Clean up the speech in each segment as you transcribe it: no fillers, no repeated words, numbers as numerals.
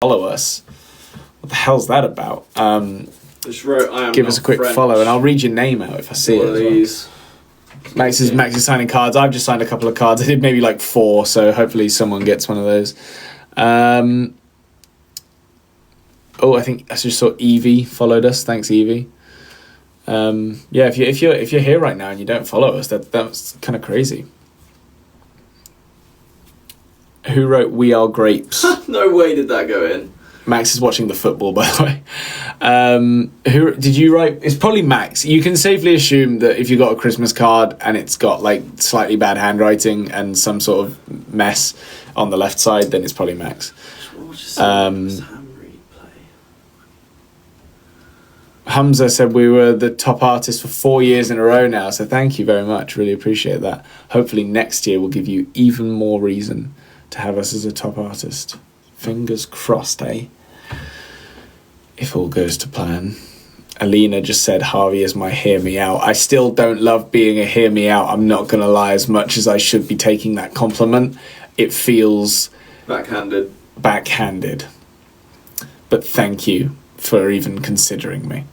follow us. What the hell's that about? Just wrote, I am Give us a quick French. follow, and I'll read your name out if I see One of it. these. Max is signing cards. I've just signed a couple of cards. I did maybe like 4, so hopefully someone gets one of those. I think I just saw Evie followed us. Thanks, Evie. Yeah, if you're here right now and you don't follow us, that's kind of crazy. Who wrote "We Are Grapes"? No way did that go in. Max is watching the football, by the way. Who did you write? It's probably Max. You can safely assume that if you got a Christmas card and it's got like slightly bad handwriting and some sort of mess on the left side, then it's probably Max. Hamza said we were the top artist for 4 years in a row now, so thank you very much. Really appreciate that. Hopefully next year will give you even more reason to have us as a top artist. Fingers crossed, eh? If all goes to plan. Alina just said Harvey is my hear me out. I still don't love being a hear me out. I'm not going to lie, as much as I should be taking that compliment. It feels... Backhanded. But thank you for even considering me.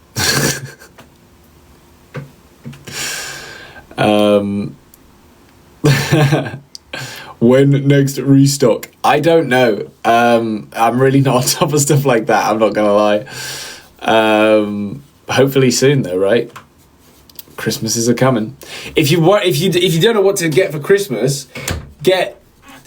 When next restock? I don't know. I'm really not on top of stuff like that, I'm not gonna lie. Hopefully soon though, right? Christmases are coming. If you don't know what to get for Christmas, get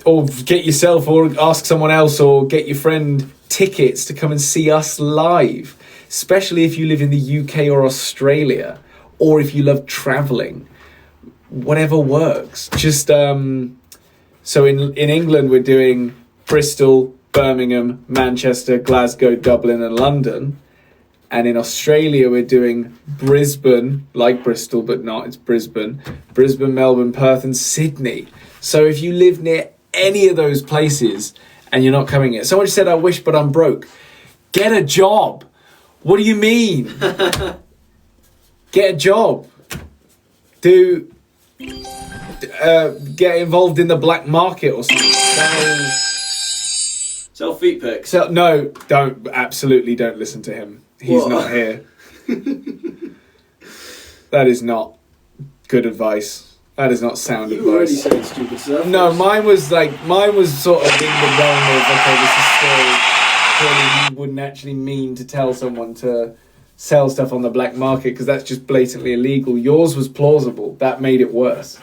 yourself or ask someone else or get your friend tickets to come and see us live, especially if you live in the UK or Australia, or if you love traveling. Whatever works. Just so in England we're doing Bristol, Birmingham, Manchester, Glasgow, Dublin and London. And in Australia we're doing Brisbane, like Bristol but not, it's Brisbane, Melbourne, Perth and Sydney. So if you live near any of those places and you're not coming here. Someone said, I wish but I'm broke. Get a job. What do you mean? Get a job. Get involved in the black market or something. Sell feet pics. No, don't. Absolutely don't listen to him. He's not here. That is not good advice. That is not sound advice. You already said stupid stuff. No, mine was sort of in the realm of, okay, this is still clearly you wouldn't actually mean to tell someone to sell stuff on the black market because that's just blatantly illegal. Yours was plausible. That made it worse.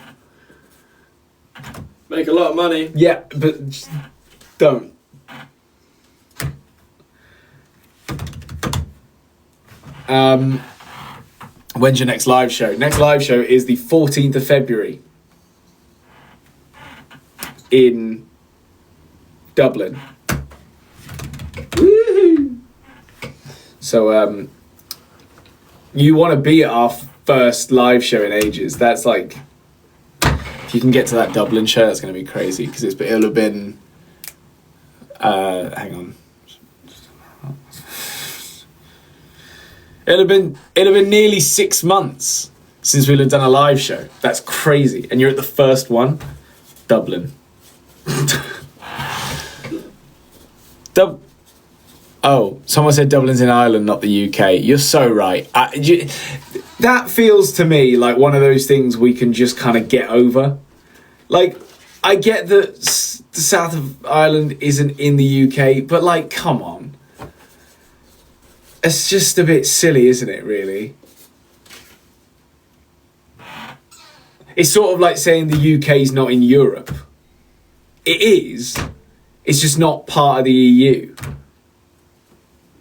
Make a lot of money. Yeah, but just don't. When's your next live show? Next live show is the 14th of February in Dublin. Woohoo! So you want to be at our first live show in ages. That's like, if you can get to that Dublin show, that's going to be crazy because it'll have been hang on. It'll have been nearly 6 months since we'll have done a live show. That's crazy. And you're at the first one. Dublin. Someone said Dublin's in Ireland, not the UK. You're so right. That feels to me like one of those things we can just kind of get over. Like, I get that the south of Ireland isn't in the UK, but like, come on. It's just a bit silly, isn't it, really? It's sort of like saying the UK's not in Europe. It is. It's just not part of the EU.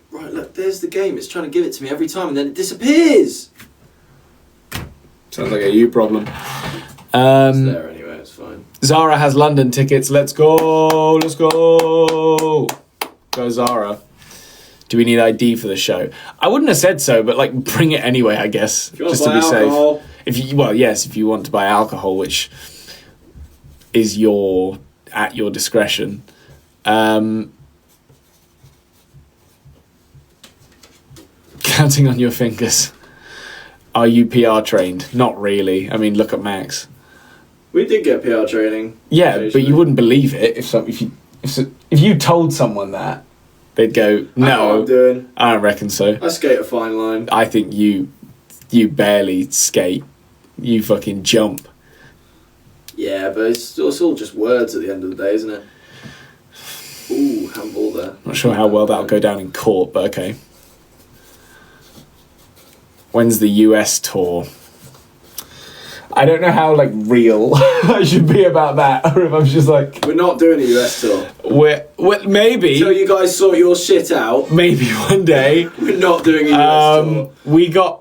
Right, look, there's the game. It's trying to give it to me every time and then it disappears. Sounds like a you problem. It's there anyway, it's fine. Zara has London tickets. Let's go. Let's go. Go Zara. Do we need ID for the show? I wouldn't have said so, but like bring it anyway, I guess, just to be safe. If you want to buy alcohol, which is at your discretion. Counting on your fingers. Are you PR trained? Not really. I mean, look at Max. We did get PR training. Yeah, but you wouldn't believe it if you told someone that. They'd go, I know what no, I'm doing. I don't reckon so. I skate a fine line. I think you barely skate. You fucking jump. Yeah, but it's all just words at the end of the day, isn't it? Ooh, handball there. Not sure how well that'll go down in court, but okay. When's the US tour? I don't know how real I should be about that, or if I'm just like, We're not doing a US tour. we're maybe Until you guys sort your shit out, maybe one day. we're not doing a US tour. We got.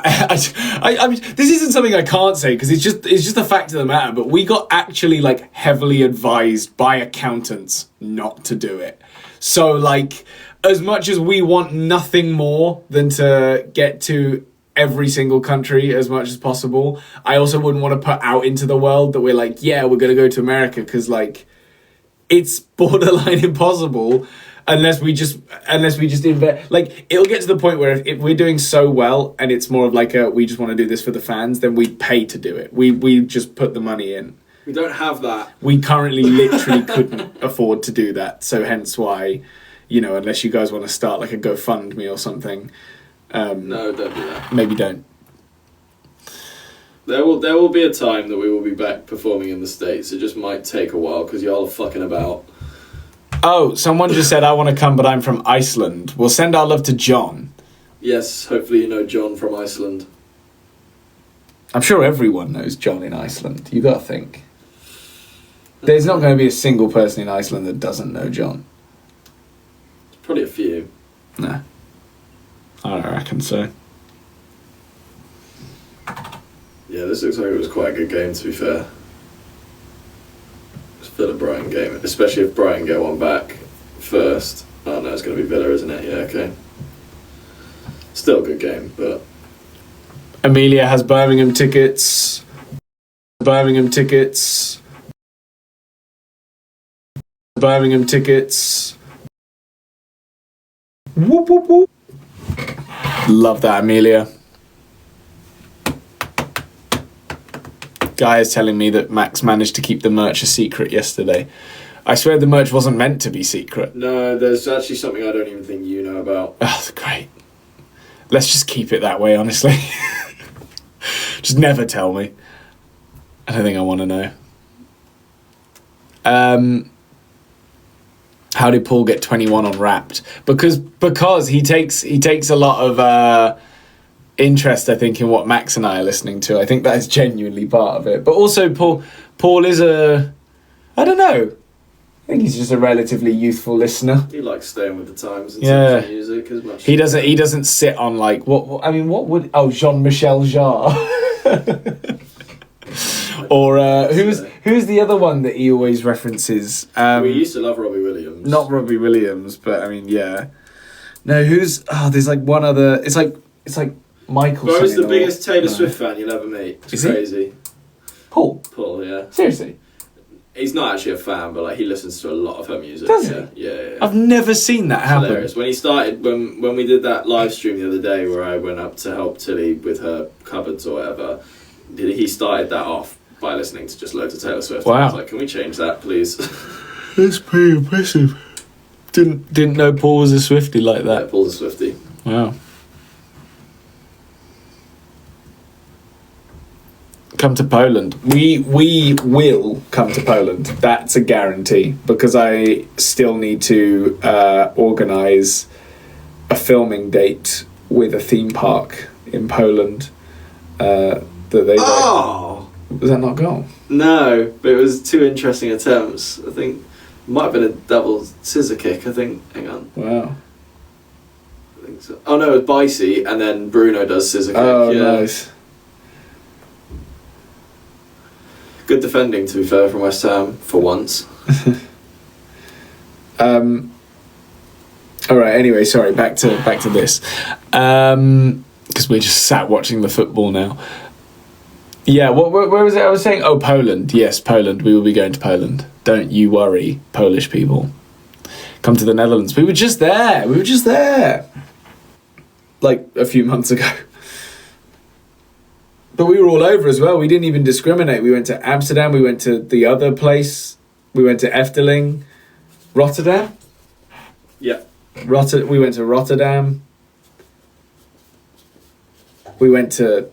I mean, this isn't something I can't say because it's just a fact of the matter. But we got actually heavily advised by accountants not to do it. So as much as we want nothing more than to get to every single country as much as possible, I also wouldn't want to put out into the world that we're we're gonna go to America, because it's borderline impossible unless we just invest. It'll get to the point where if we're doing so well and it's more of we just want to do this for the fans, then we pay to do it. We just put the money in. We don't have that. We currently literally couldn't afford to do that, so hence why, unless you guys want to start a GoFundMe or something. No, don't do that. Maybe don't. There will be a time that we will be back performing in the States. It just might take a while because y'all are fucking about. Oh, someone just said, I want to come, but I'm from Iceland. We'll send our love to John. Yes, hopefully you know John from Iceland. I'm sure everyone knows John in Iceland. You gotta think. There's not going to be a single person in Iceland that doesn't know John. Probably a few. No. I don't reckon so. Yeah, this looks like it was quite a good game, to be fair. It's Villa Brighton game, especially if Brighton get one back first. Oh no, it's going to be Villa, isn't it? Yeah, okay. Still a good game, but... Amelia has Birmingham tickets. Birmingham tickets. Birmingham tickets. Whoop, whoop, whoop. Love that, Amelia. Guy is telling me that Max managed to keep the merch a secret yesterday. I swear the merch wasn't meant to be secret. No, there's actually something I don't even think you know about. Oh, great. Let's just keep it that way, honestly. Just never tell me. I don't think I want to know. How did Paul get 21 on Wrapped? Because he takes a lot of interest, I think, in what Max and I are listening to. I think that is genuinely part of it. But also, Paul is I don't know. I think he's just a relatively youthful listener. He likes staying with the times and yeah. music as much. He doesn't sit on what would Jean-Michel Jarre. Or who's the other one that he always references? We used to love Robbie Williams. Not Robbie Williams, but yeah. No, there's one other. It's like Michael. Bro's the biggest Taylor Swift fan you'll ever meet. It's crazy. Paul, yeah. Seriously? He's not actually a fan, but he listens to a lot of her music. Does he? Yeah. I've never seen that happen. Hilarious. When he started, when we did that live stream the other day where I went up to help Tilly with her cupboards or whatever, he started that off by listening to just loads of Taylor Swift. Wow. I was like, can we change that, please? That's pretty impressive. Didn't know Paul was a Swiftie like that. Yeah, Paul's a Swiftie. Wow. Come to Poland. We will come to Poland. That's a guarantee, because I still need to organise a filming date with a theme park in Poland that they... Oh! Was that not gone? No, but it was two interesting attempts. I think it might have been a double scissor kick, I think. Hang on. Wow. I think so. Oh no, it was Bicey, and then Bruno does scissor kick. Oh, yeah. nice. Good defending, to be fair, from West Ham, for once. Alright, anyway, sorry, back to this. Because we're just sat watching the football now. Yeah, where was it I was saying? Oh, Poland. Yes, Poland. We will be going to Poland. Don't you worry, Polish people. Come to the Netherlands. We were just there. Like a few months ago. But we were all over as well. We didn't even discriminate. We went to Amsterdam. We went to the other place. We went to Efteling. Rotterdam? Yeah. We went to Rotterdam. We went to.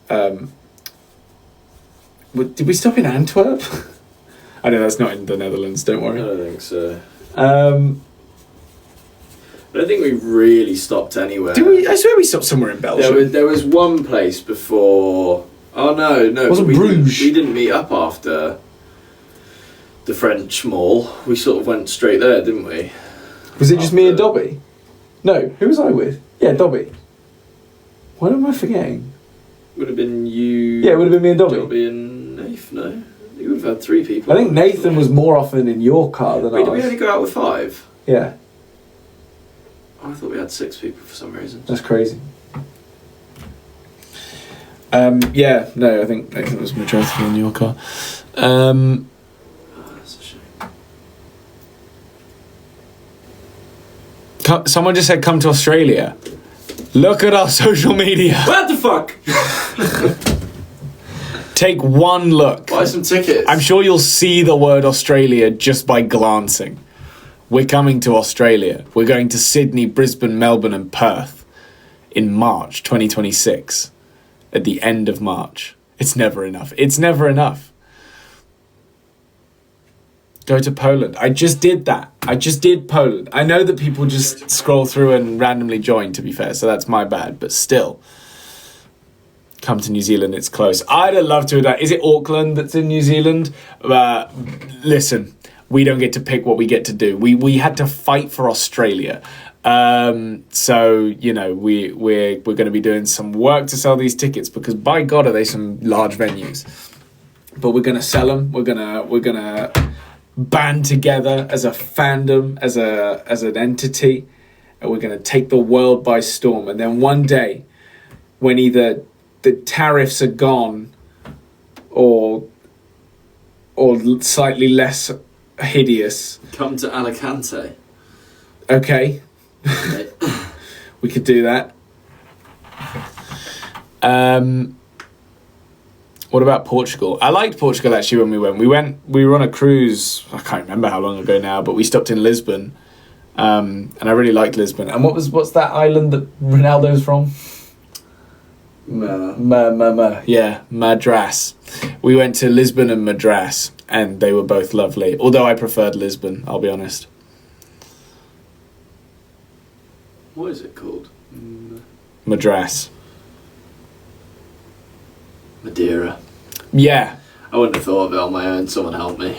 Did we stop in Antwerp? I know that's not in the Netherlands. Don't I worry. don't think so. I I don't think we really stopped anywhere. Did we? I swear we stopped somewhere in Belgium. There was one place before. Oh no! Wasn't Bruges? We didn't meet up after the French Mall. We sort of went straight there, didn't we? Was it just me and Dobby? No, who was I with? Yeah, Dobby. What am I forgetting? Would have been you. Yeah, it would have been me and Dobby. Dobby and Nath. No, you would have had 3 people. I think Nathan was more often in your car than Wait, did ours. we only go out with 5? Yeah, I thought we had 6 people for some reason. that's crazy. Yeah, no, I think Nathan was majority in your car. Oh, that's a shame. Someone just said come to Australia. Look at our social media. What the fuck? Take one look. Buy some tickets. I'm sure you'll see the word Australia just by glancing. We're coming to Australia. We're going to Sydney, Brisbane, Melbourne and Perth in March 2026. At the end of March. It's never enough. It's never enough. Go to Poland. I just did that. I just did Poland. I know that people just scroll through and randomly join, to be fair, so that's my bad. But still, come to New Zealand. It's close. I'd have loved to have done. Is it Auckland that's in New Zealand? Listen, we don't get to pick what we get to do. We had to fight for Australia. So you know we're going to be doing some work to sell these tickets because by God are they some large venues. But we're going to sell them. We're gonna band together as a fandom, as an entity, and we're going to take the world by storm. And then one day, when either the tariffs are gone, or slightly less hideous, Come to Alicante. okay, we could do that. What about Portugal? I liked Portugal actually when we went. We were on a cruise. I can't remember how long ago now, but we stopped in Lisbon, and I really liked Lisbon. And what's that island that Ronaldo's from? Yeah, Madras. We went to Lisbon and Madras, and they were both lovely. Although I preferred Lisbon, I'll be honest. What is it called? Madras. Madeira. Yeah. I wouldn't have thought of it on my own. Someone help me.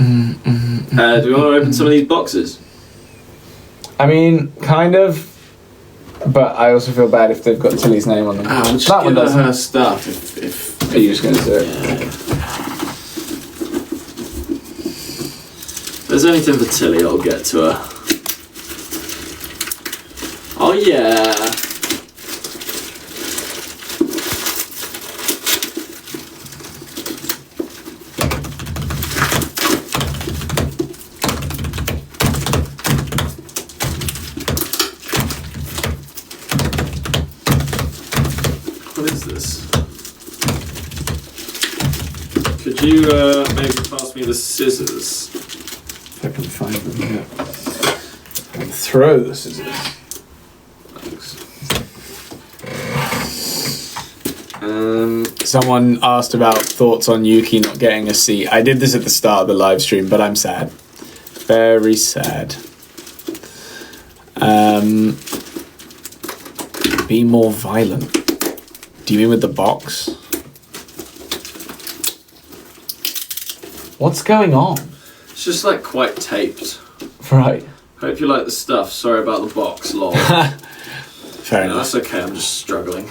Do we want to open some of these boxes? I mean, kind of. But I also feel bad if they've got Tilly's name on them. Just that one give doesn't. her stuff. If Are you just going to do it? Yeah. If there's anything for Tilly, I'll get to her. Oh yeah. What is this? Could you maybe pass me the scissors? If I can find them, yeah. And throw the scissors. Thanks. Someone asked about thoughts on Yuki not getting a seat. I did this at the start of the live stream, but I'm sad. Very sad. Be more violent. Do you mean with the box? What's going on? It's just like quite taped. Right. Hope you like the stuff. Sorry about the box, lol. Fair No, enough. that's okay, I'm just struggling.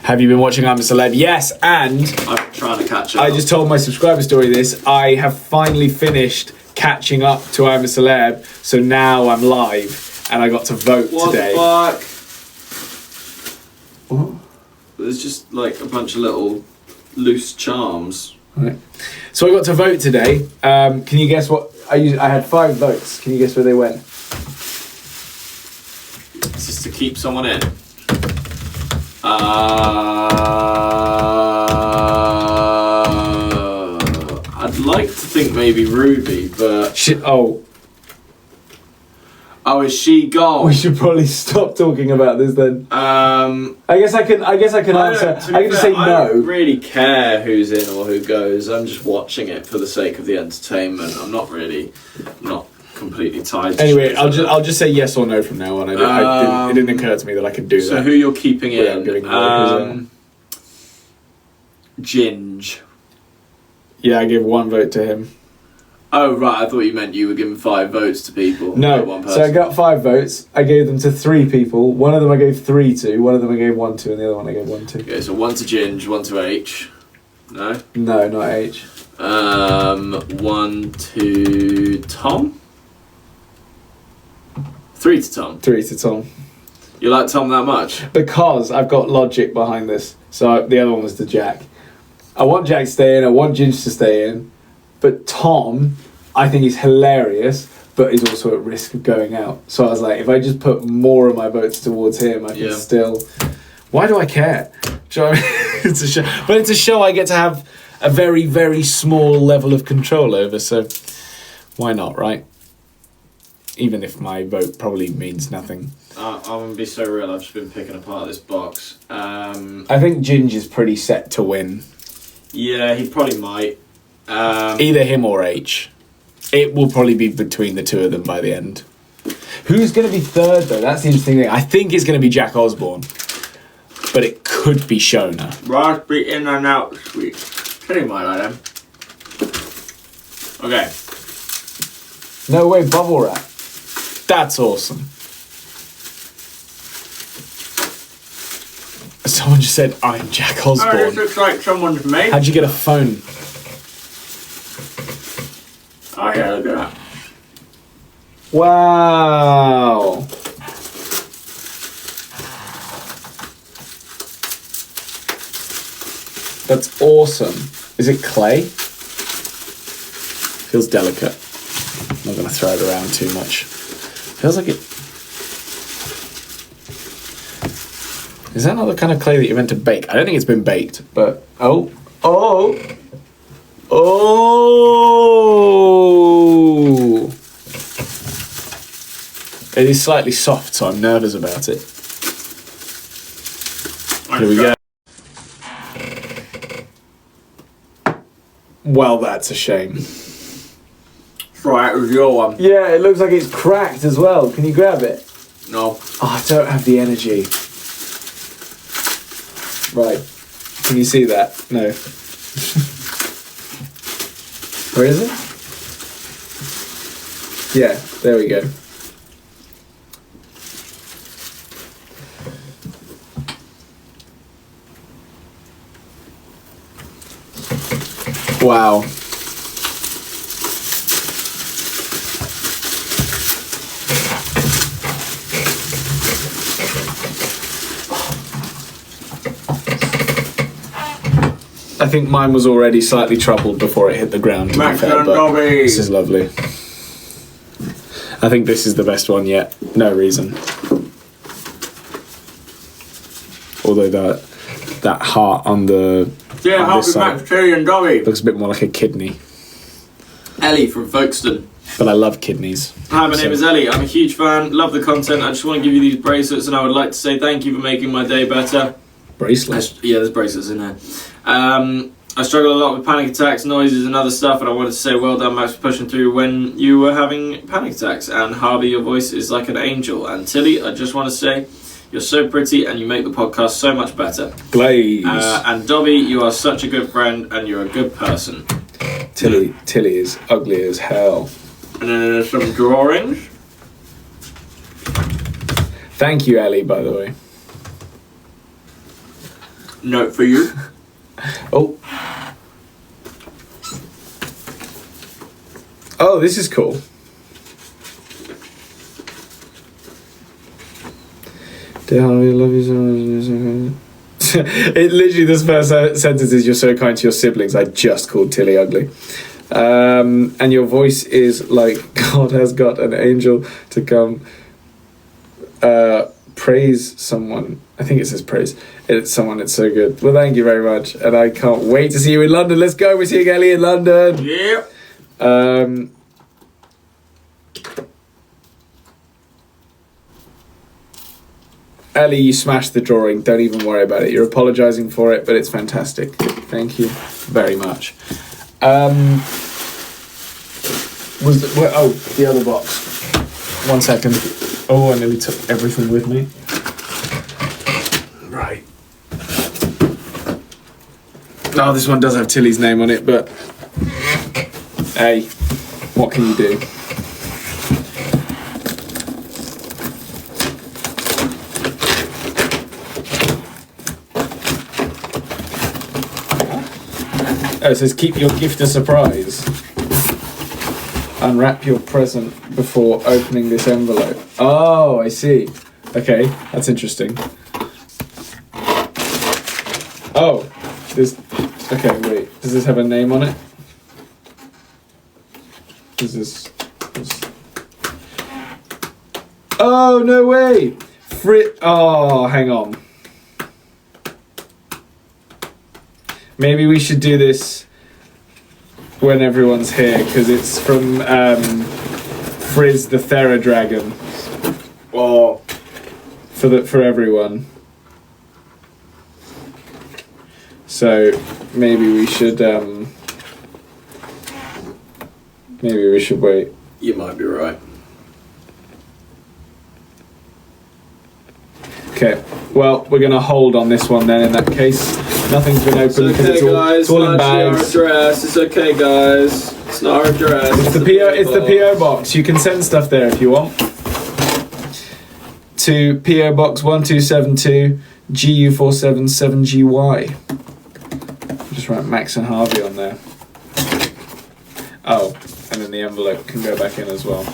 Have you been watching I'm a Celeb? Yes, and I'm trying to catch up. I just told my subscriber story this. I have finally finished catching up to I'm a Celeb, so now I'm live, and I got to vote What today. the fuck? What? There's just like a bunch of little loose charms. Right. So I got to vote today. Can you guess what? I had 5 votes. Can you guess where they went? It's just to keep someone in. I'd like to think maybe Ruby, but Shit. oh, is she gone? We should probably stop talking about this then. I guess I can answer. I can just say I no. don't really care who's in or who goes. I'm just watching it for the sake of the entertainment. I'm not completely tied to Anyway, shit. I'll just say yes or no from now on. It didn't occur to me that I could do So that. who you're keeping Without in? giving away Ginge. Yeah, I give 1 vote to him. Oh right, I thought you meant you were giving 5 votes to people. No, one person. so I got 5 votes. I gave them to 3 people. One of them I gave 3 to. One of them I gave 1 to, and the other one I gave 1 to. Okay, so 1 to Ginge, 1 to H. No. No, not H. 1 to Tom. 3 to Tom. 3 to Tom. You like Tom that much? Because I've got logic behind this. So the other one was to Jack. I want Jack to stay in. I want Ginge to stay in. But Tom, I think he's hilarious, but he's also at risk of going out. So I was like, if I just put more of my votes towards him, I can still... Why do I care? Do you know what I mean? It's a show. But it's a show I get to have a very, very small level of control over, so why not, right? Even if my vote probably means nothing. I'm going to be so real, I've just been picking apart this box. I think Ginge is pretty set to win. Yeah, he probably might. Either him or H. It will probably be between the two of them by the end. Who's going to be third, though? That's the interesting thing. I think it's going to be Jack Osborne. But it could be Shona. Raspberry in and out sweet. Pretty much like them. Okay. No way, bubble wrap. That's awesome. Someone just said, I'm Jack Oh, this Osborne. looks like someone's made. How'd you get a phone? Oh yeah, look at that. Wow. That's awesome. Is it clay? Feels delicate. I'm not going to throw it around too much. Feels like it... Is that not the kind of clay that you're meant to bake? I don't think it's been baked, but... Oh! It is slightly soft, so I'm nervous about it. Here we go. Well, that's a shame. Right, it was your one. Yeah, it looks like it's cracked as well. Can you grab it? No. Oh, I don't have the energy. Right. Can you see that? No. Where is it? Yeah, there we go. Wow. I think mine was already slightly troubled before it hit the ground, to be fair, but this is lovely. I think this is the best one yet. No reason. Although that heart on the... Yeah, on Harvey, this side Max, Terry and Dobby. looks a bit more like a kidney. Ellie from Folkestone. But I love kidneys. Hi, my name is Ellie. I'm a huge fan, love the content. I just want to give you these bracelets and I would like to say thank you for making my day better. Bracelet? Yeah, there's bracelets in there. I struggle a lot with panic attacks, noises and other stuff, and I wanted to say well done, Max, for pushing through when you were having panic attacks. And Harvey, your voice is like an angel. And Tilly, I just want to say you're so pretty and you make the podcast so much better. Glaze. And Dobby, you are such a good friend and you're a good person. Tilly is ugly as hell. And then there's some drawings. Thank you, Ellie, by the way. Note for you. Oh, this is cool. Dear Harvey, I love you so much. It literally, this first sentence is, you're so kind to your siblings. I just called Tilly ugly. And your voice is like God has got an angel to come praise someone. I think it says praise. It's someone. It's so good. Well, thank you very much, and I can't wait to see you in London. Let's go. We're seeing Ellie in London. Yeah. Ellie, you smashed the drawing. Don't even worry about it. You're apologising for it, but it's fantastic. Thank you very much. The other box. 1 second. Oh, I nearly took everything with me. Right. Oh, this one does have Tilly's name on it, but hey, what can you do? Oh, it says keep your gift a surprise. Unwrap your present before opening this envelope. Oh, I see. Okay, that's interesting. Oh, okay, wait. Does this have a name on it? Is this... Oh, no way! Oh, hang on. Maybe we should do this when everyone's here, because it's from Frizz the Thera Dragon. Oh. For everyone. So maybe we should wait. You might be right. Okay. Well, we're gonna hold on this one then. In that case, nothing's been opened because it's okay, it's all in bags. Our address. It's okay, guys. It's not our address. It's the PO. It's the PO box. You can send stuff there if you want. To PO Box 1272 GU477GY. Just write Max and Harvey on there. Oh, and then the envelope can go back in as well.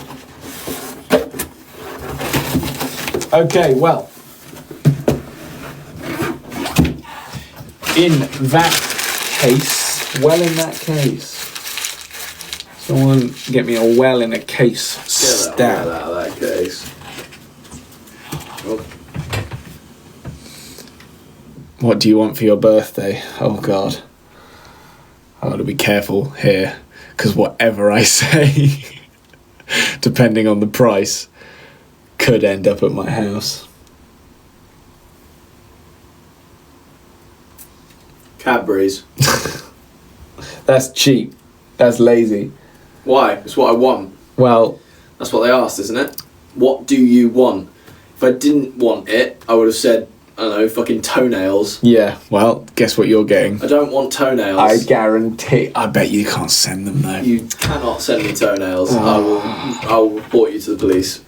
Okay, well. In that case, someone get me a well in a case stamp. Get out of that case. Oh. What do you want for your birthday? Oh God. I got to be careful here, because whatever I say, depending on the price, could end up at my house. Cadbury's. That's cheap. That's lazy. Why? It's what I want. Well, that's what they asked, isn't it? What do you want? If I didn't want it, I would have said, I don't know, fucking toenails. yeah, well, guess what you're getting? I don't want toenails. I guarantee. I bet you can't send them though. You cannot send me toenails. Oh. I will report you to the police.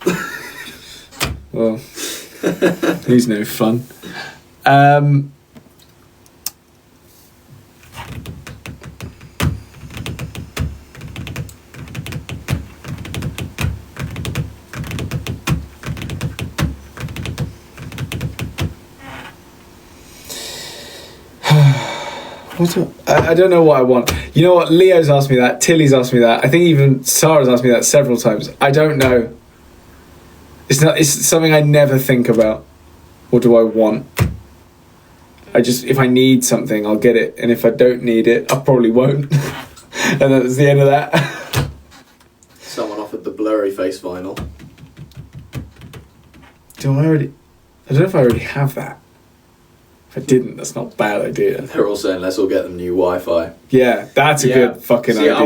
Well, he's no fun. I don't know what I want. You know what? Leo's asked me that. Tilly's asked me that. I think even Sarah's asked me that several times. I don't know. It's something I never think about. What do I want? If I need something, I'll get it. And if I don't need it, I probably won't. And that's the end of that. Someone offered the blurry face vinyl. I don't know if I already have that. If I didn't, that's not a bad idea. They're all saying, let's all get them new Wi-Fi. Yeah, that's a good fucking idea. I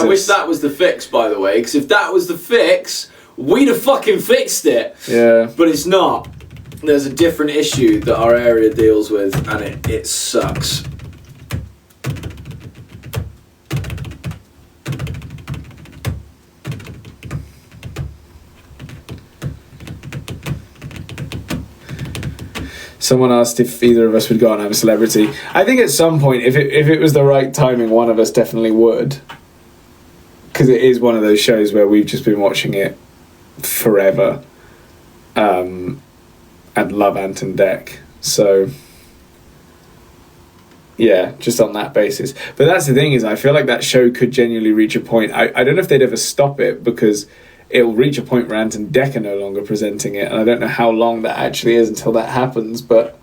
wish that was the fix, by the way, because if that was the fix, we'd have fucking fixed it. Yeah. But it's not. There's a different issue that our area deals with, and it sucks. Someone asked if either of us would go on I'm a Celebrity. I think at some point, if it was the right timing, one of us definitely would. Because it is one of those shows where we've just been watching it forever. And love Ant and Dec. So, yeah, just on that basis. But that's the thing is, I feel like that show could genuinely reach a point. I don't know if they'd ever stop it, because it'll reach a point where Ant and Dec are no longer presenting it, and I don't know how long that actually is until that happens, but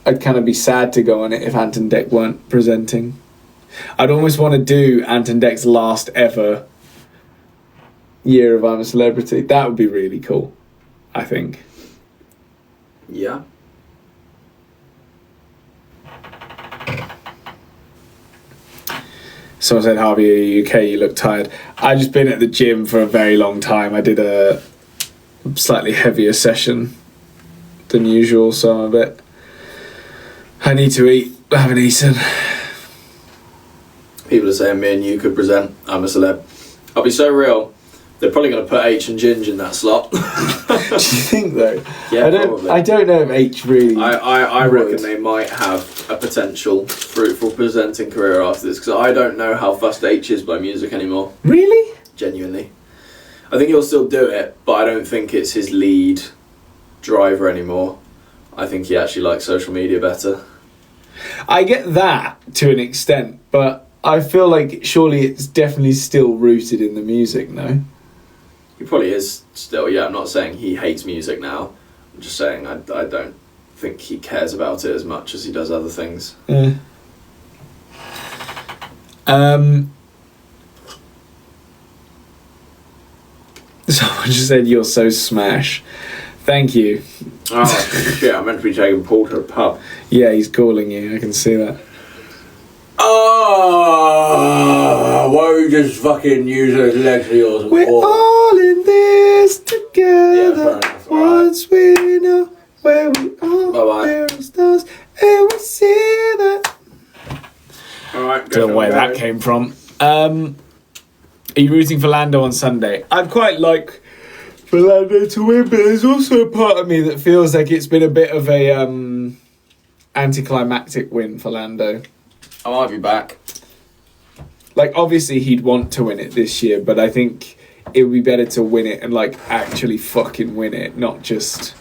I'd kind of be sad to go on it if Ant and Dec weren't presenting. I'd almost want to do Ant and Dec's last ever year of I'm a Celebrity. That would be really cool, I think. Yeah. Someone said, Harvey, are you okay? You look tired. I've just been at the gym for a very long time. I did a slightly heavier session than usual, so I need to eat. I haven't eaten. People are saying me and you could present I'm a Celeb. I'll be so real. They're probably going to put H and Ginge in that slot. Do you think, though? Yeah, probably. I don't know if H really... I reckon they might have a potential fruitful presenting career after this, because I don't know how fussed H is by music anymore. Really? Genuinely. I think he'll still do it, but I don't think it's his lead driver anymore. I think he actually likes social media better. I get that to an extent, but I feel like surely it's definitely still rooted in the music, no? He probably is still, yeah. I'm not saying he hates music now. I'm just saying I don't think he cares about it as much as he does other things. Yeah. Someone just said, you're so smash. Thank you. Oh, shit, I meant to be taking Paul to a pub. Yeah, he's calling you. I can see that. Oh, why don't you just fucking use those legs of yours? We're all in this together. Once we know where we are, there are stars, and we see that. Alright, don't know where that came from. Are you rooting for Lando on Sunday? I'd quite like for Lando to win, but there's also a part of me that feels like it's been a bit of a anticlimactic win for Lando. I might be back. Like, obviously he'd want to win it this year, but I think it would be better to win it and, like, actually fucking win it, not just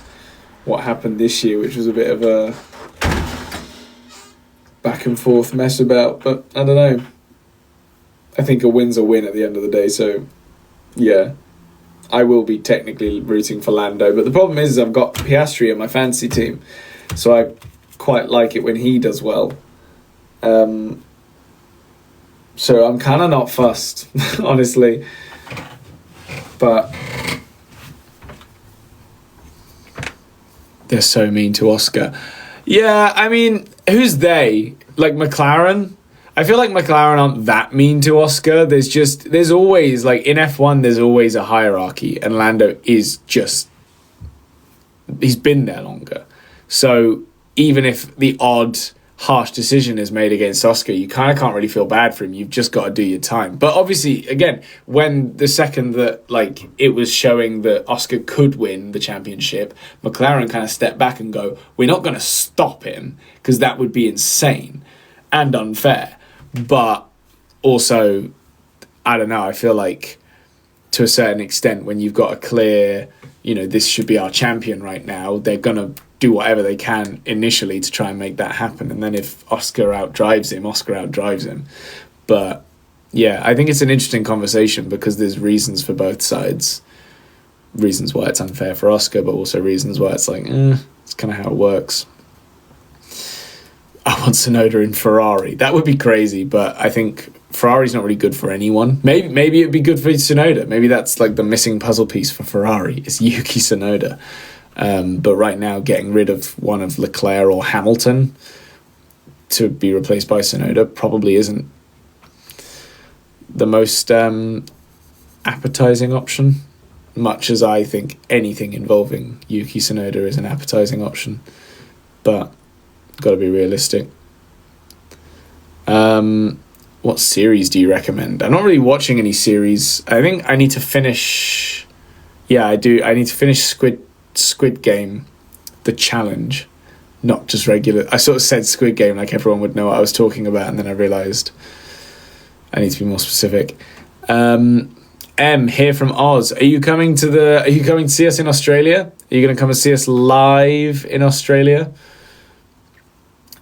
what happened this year, which was a bit of a back and forth mess about. But I don't know. I think a win's a win at the end of the day, so yeah. I will be technically rooting for Lando, but the problem is I've got Piastri in my fantasy team, so I quite like it when he does well. So I'm kind of not fussed, honestly. But they're so mean to Oscar. Yeah, I mean, who's they? Like McLaren? I feel like McLaren aren't that mean to Oscar. There's always, like, in F1, there's always a hierarchy, and Lando is just... He's been there longer. So even if the odd harsh decision is made against Oscar, you kind of can't really feel bad for him. You've just got to do your time. But obviously, again, when the second that, like, it was showing that Oscar could win the championship, McLaren kind of stepped back and go, we're not going to stop him, because that would be insane and unfair. But also, I don't know, I feel like to a certain extent, when you've got a clear, you know, this should be our champion right now, they're going to do whatever they can initially to try and make that happen. And then if Oscar outdrives him. But yeah, I think it's an interesting conversation because there's reasons for both sides. Reasons why it's unfair for Oscar, but also reasons why it's like, it's kind of how it works. I want Tsunoda in Ferrari. That would be crazy, but I think Ferrari's not really good for anyone. Maybe it'd be good for Tsunoda. Maybe that's like the missing puzzle piece for Ferrari is Yuki Tsunoda. But right now, getting rid of one of Leclerc or Hamilton to be replaced by Tsunoda probably isn't the most appetizing option, much as I think anything involving Yuki Tsunoda is an appetizing option. But got to be realistic. What series do you recommend? I'm not really watching any series. I think I need to finish... Yeah, I do. I need to finish Squid Game, the challenge, not just regular. I sort of said Squid Game like everyone would know what I was talking about, and then I realised I need to be more specific. M here from Oz. Are you coming to see us in Australia? Are you going to come and see us live in Australia?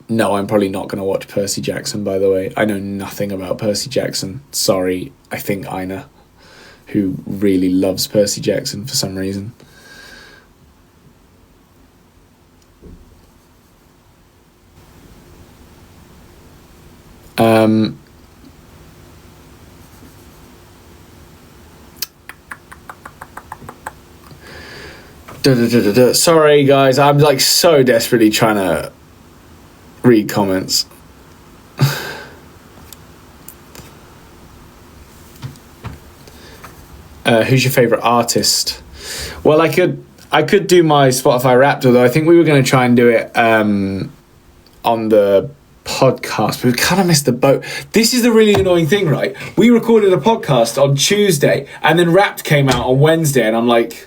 No, I'm probably not going to watch Percy Jackson, by the way. I know nothing about Percy Jackson. Sorry, I think Ina. who really loves Percy Jackson for some reason. Sorry guys, I'm like so desperately trying to read comments. Who's your favourite artist? Well, I could do my Spotify Wrapped, although I think we were going to try and do it on the podcast, but we kind of missed the boat. This is the really annoying thing, right? We recorded a podcast on Tuesday, and then Wrapped came out on Wednesday, and I'm like,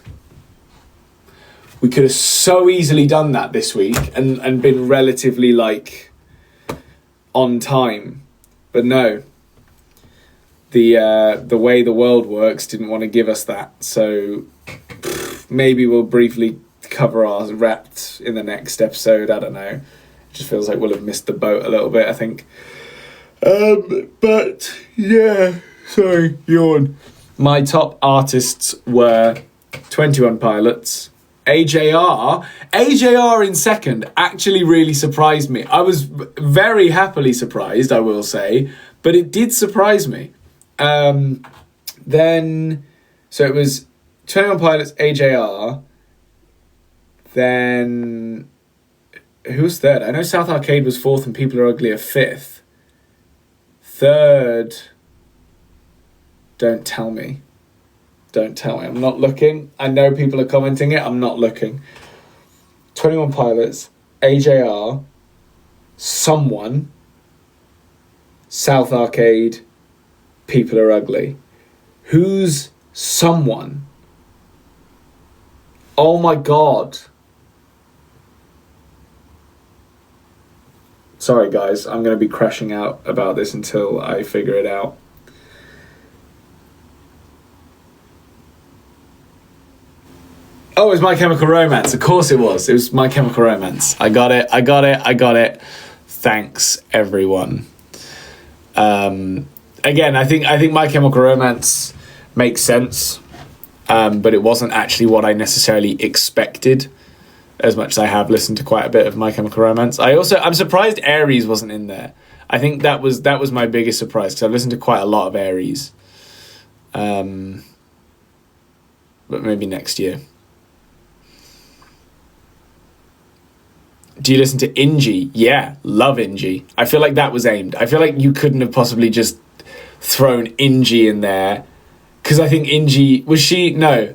we could have so easily done that this week and been relatively like on time, but no. The way the world works didn't want to give us that, so maybe we'll briefly cover our Wrapped in the next episode. I don't know. It just feels like we'll have missed the boat a little bit, I think. But yeah, sorry, yawn. My top artists were 21 Pilots, AJR in second actually really surprised me. I was very happily surprised, I will say, but it did surprise me. Then, so it was 21 Pilots, AJR, then, who was third? I know South Arcade was fourth and People Are Ugly are fifth. Third, don't tell me. Don't tell me. I'm not looking. I know people are commenting it. I'm not looking. 21 Pilots, AJR, Someone, South Arcade, People Are Ugly. Who's Someone? Oh my God. Sorry guys, I'm going to be crashing out about this until I figure it out. Oh, it was My Chemical Romance. Of course it was. It was My Chemical Romance. I got it. Thanks, everyone. Again, I think My Chemical Romance makes sense, but it wasn't actually what I necessarily expected, as much as I have listened to quite a bit of My Chemical Romance. I'm surprised Aries wasn't in there. I think that was my biggest surprise, because I've listened to quite a lot of Aries. But maybe next year. Do you listen to Ingie? Yeah, love Ingie. I feel like that was aimed. I feel like you couldn't have possibly just thrown Ingie in there, because I think Ingie, was she? No,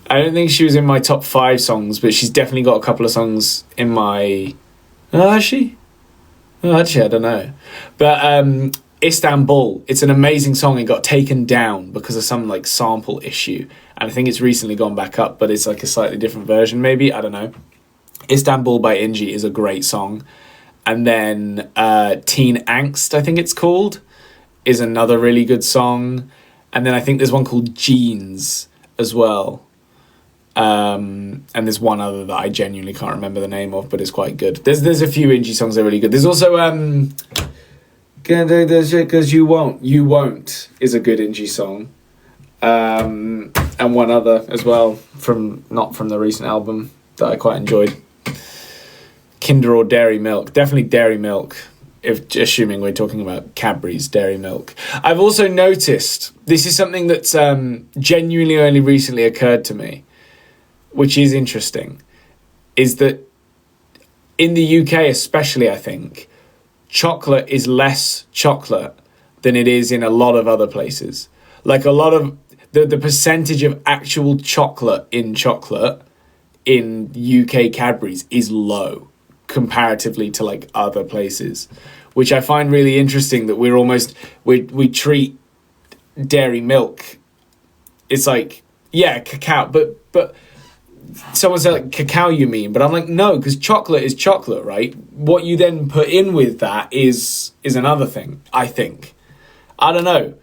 I don't think she was in my top 5 songs, but she's definitely got a couple of songs in my... Oh, has she? Oh, actually, I don't know. But Istanbul, it's an amazing song. It got taken down because of some like sample issue, and I think it's recently gone back up, but it's like a slightly different version maybe, I don't know. Istanbul by Ingie is a great song. And then Teen Angst, I think it's called, is another really good song. And then I think there's one called Jeans as well. And there's one other that I genuinely can't remember the name of, but it's quite good. There's a few Ingie songs that are really good. There's also Because You Won't is a good Ingie song. And one other as well, not from the recent album, that I quite enjoyed. Kinder or Dairy Milk. Definitely Dairy Milk, if assuming we're talking about Cadbury's Dairy Milk. I've also noticed, this is something that's genuinely only recently occurred to me, which is interesting, is that in the UK especially, I think, chocolate is less chocolate than it is in a lot of other places. Like a lot of the percentage of actual chocolate in UK Cadbury's is low comparatively to like other places, which I find really interesting, that we treat dairy milk, it's like, yeah, cacao, but someone said like, cacao you mean, but I'm like, no, because chocolate is chocolate, right? What you then put in with that is another thing, I think. I don't know,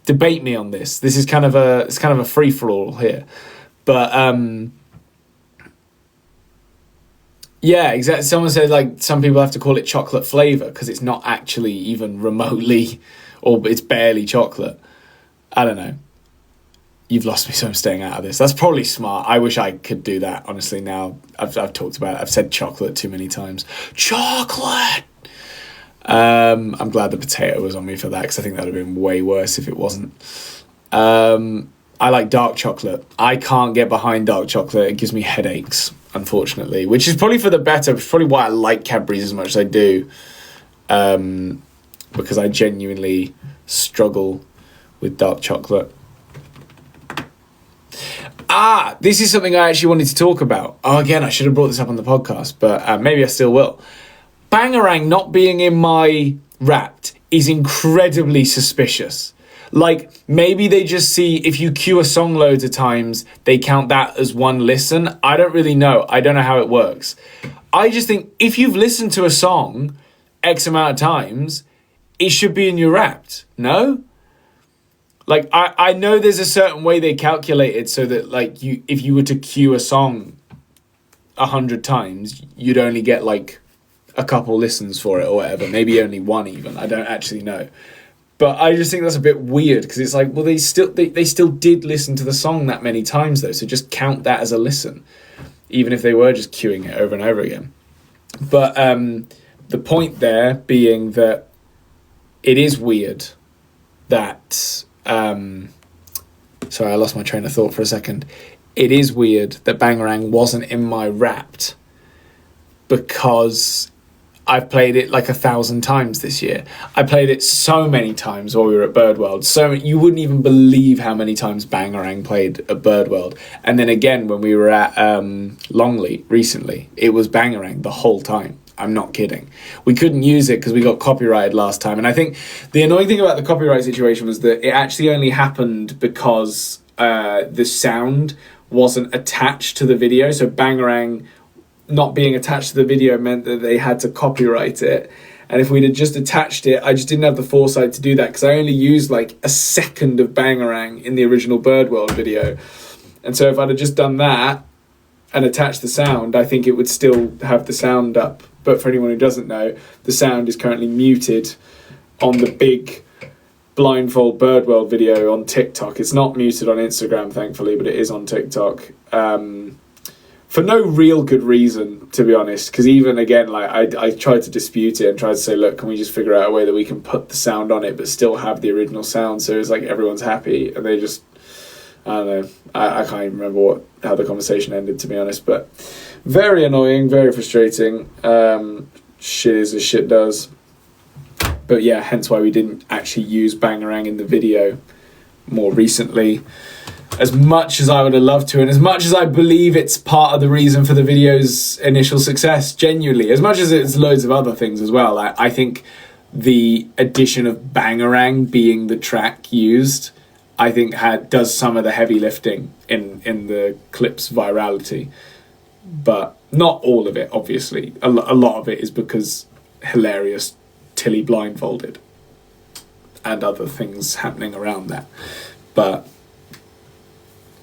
debate me on this. This is kind of a free-for-all here, but yeah, exactly. Someone said like some people have to call it chocolate flavour because it's not actually even remotely, or it's barely chocolate. I don't know. You've lost me, so I'm staying out of this. That's probably smart. I wish I could do that, honestly, now. I've talked about it. I've said chocolate too many times. Chocolate! I'm glad the potato was on me for that, because I think that would have been way worse if it wasn't. I like dark chocolate. I can't get behind dark chocolate. It gives me headaches, unfortunately, which is probably for the better. It's probably why I like Cadbury's as much as I do, because I genuinely struggle with dark chocolate. This is something I actually wanted to talk about. Again, I should have brought this up on the podcast, but maybe I still will. Bangarang not being in my Wrapped is incredibly suspicious. Like, maybe they just see if you queue a song loads of times, they count that as one listen. I don't really know. I don't know how it works. I just think if you've listened to a song X amount of times, it should be in your Wrapped. No? Like, I know there's a certain way they calculate it so that, like, if you were to queue a song 100 times, you'd only get, like, a couple listens for it or whatever. Maybe only one even. I don't actually know. But I just think that's a bit weird, because it's like, well, they still did listen to the song that many times, though, so just count that as a listen, even if they were just queuing it over and over again. But the point there being that it is weird that... sorry, I lost my train of thought for a second. It is weird that Bangarang wasn't in my Wrapped, because I've played it like 1,000 times this year. I played it so many times while we were at Birdworld. So you wouldn't even believe how many times Bangarang played at Birdworld. And then again, when we were at Longley recently, it was Bangarang the whole time. I'm not kidding. We couldn't use it because we got copyrighted last time. And I think the annoying thing about the copyright situation was that it actually only happened because the sound wasn't attached to the video. So Bangarang not being attached to the video meant that they had to copyright it. And if we'd have just attached it, I just didn't have the foresight to do that, because I only used like a second of Bangarang in the original Birdworld video. And so if I'd have just done that and attached the sound, I think it would still have the sound up. But for anyone who doesn't know, the sound is currently muted on the big blindfold Birdworld video on TikTok. It's not muted on Instagram, thankfully, but it is on TikTok. For no real good reason, to be honest, because even again, like I tried to dispute it and tried to say, look, can we just figure out a way that we can put the sound on it but still have the original sound, so it's like everyone's happy, and they just, I don't know, I can't even remember how the conversation ended, to be honest, but very annoying, very frustrating. Shit is as shit does. But yeah, hence why we didn't actually use Bangarang in the video more recently. As much as I would have loved to, and as much as I believe it's part of the reason for the video's initial success, genuinely, as much as it's loads of other things as well, I think the addition of Bangarang being the track used, I think does some of the heavy lifting in the clip's virality. But not all of it, obviously. A lot of it is because hilarious Tilly blindfolded and other things happening around that. But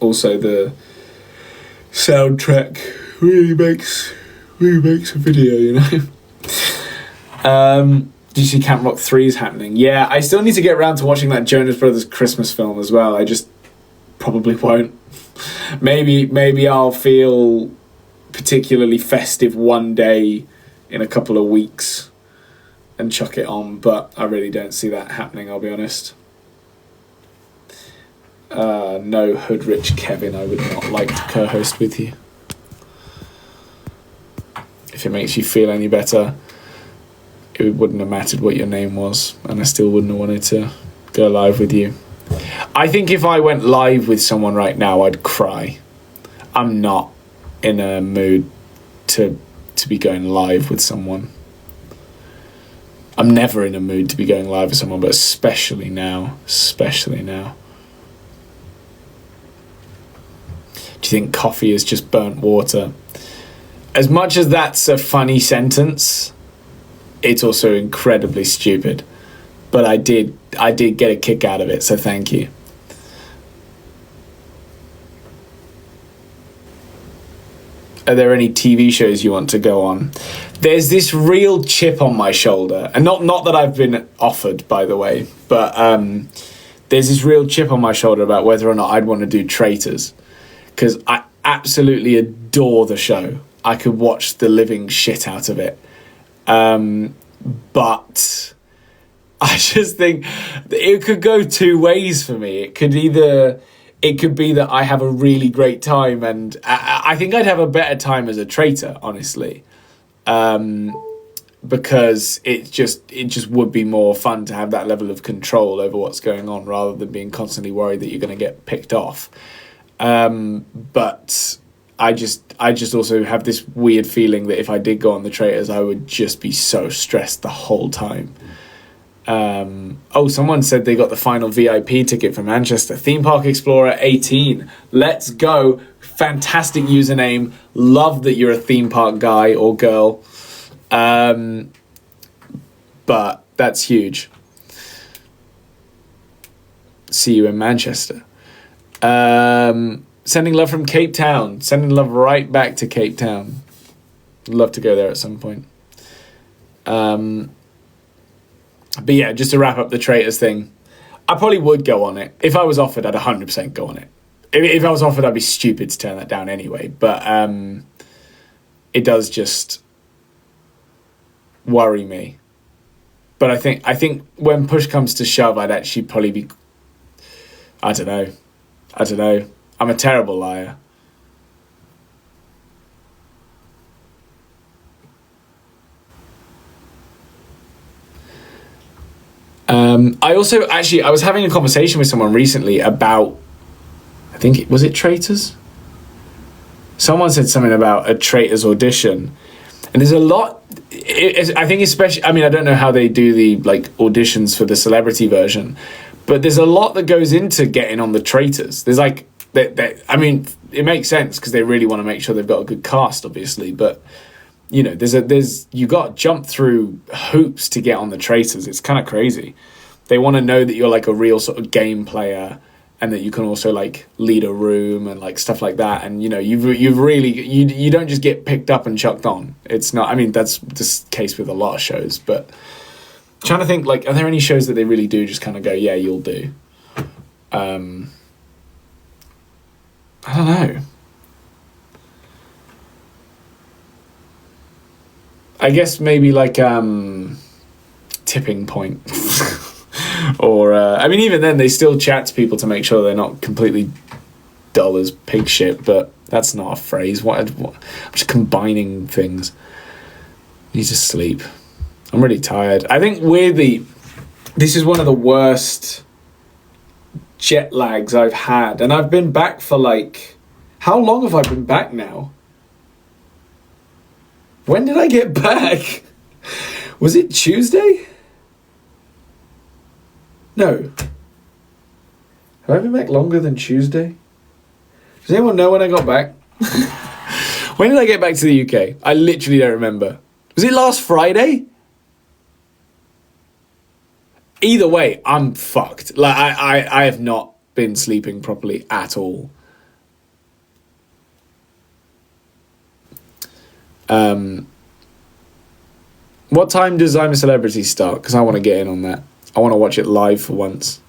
also the soundtrack really makes a video, you know. Did you see Camp Rock 3 is happening? Yeah, I still need to get around to watching that Jonas Brothers Christmas film as well. I just probably won't. Maybe I'll feel particularly festive one day in a couple of weeks and chuck it on, but I really don't see that happening, I'll be honest. No, Hoodrich Kevin, I would not like to co-host with you. If it makes you feel any better, it wouldn't have mattered what your name was, and I still wouldn't have wanted to go live with you. I think if I went live with someone right now, I'd cry. I'm not in a mood to be going live with someone. I'm never in a mood to be going live with someone, but especially now. Do you think coffee is just burnt water? As much as that's a funny sentence, it's also incredibly stupid. But I did get a kick out of it, so thank you. Are there any TV shows you want to go on? There's this real chip on my shoulder, and not that I've been offered, by the way, but there's this real chip on my shoulder about whether or not I'd want to do Traitors, because I absolutely adore the show. I could watch the living shit out of it. But I just think it could go two ways for me. It could be that I have a really great time, and I think I'd have a better time as a traitor, honestly. Because it just would be more fun to have that level of control over what's going on, rather than being constantly worried that you're going to get picked off. But I just also have this weird feeling that if I did go on the Traitors, I would just be so stressed the whole time. Someone said they got the final VIP ticket for Manchester. Theme Park Explorer 18. Let's go. Fantastic username. Love that you're a theme park guy or girl. But that's huge. See you in Manchester. Sending love from Cape Town. Sending love right back to Cape Town. Love to go there at some point. But yeah, just to wrap up the Traitors thing, I probably would go on it. If I was offered, I'd 100% go on it. If I was offered, I'd be stupid to turn that down anyway. But it does just worry me. But I think when push comes to shove, I'd actually probably be... I don't know. I'm a terrible liar. I was having a conversation with someone recently about, was it Traitors? Someone said something about a Traitors audition, and there's a lot. I think especially, I don't know how they do the auditions for the celebrity version, but there's a lot that goes into getting on the Traitors. There's it makes sense because they really want to make sure they've got a good cast, obviously, but you got to jump through hoops to get on the Traitors. It's kind of crazy. They want to know that you're a real sort of game player, and that you can also lead a room and stuff like that. And you've really you don't just get picked up and chucked on. It's not. That's the case with a lot of shows. But I'm trying to think, are there any shows that they really do just kind of go, yeah, you'll do? I don't know. I guess maybe Tipping Point. Or even then they still chat to people to make sure they're not completely dull as pig shit, but that's not a phrase. I'm just combining things. I need to sleep. I'm really tired. I think weirdly this is one of the worst jet lags I've had, and I've been back for how long have I been back now? When did I get back? Was it Tuesday? No. Have I been back longer than Tuesday? Does anyone know when I got back? When did I get back to the UK? I literally don't remember. Was it last Friday? Either way, I'm fucked. I have not been sleeping properly at all. What time does I'm a Celebrity start? Because I want to get in on that. I want to watch it live for once.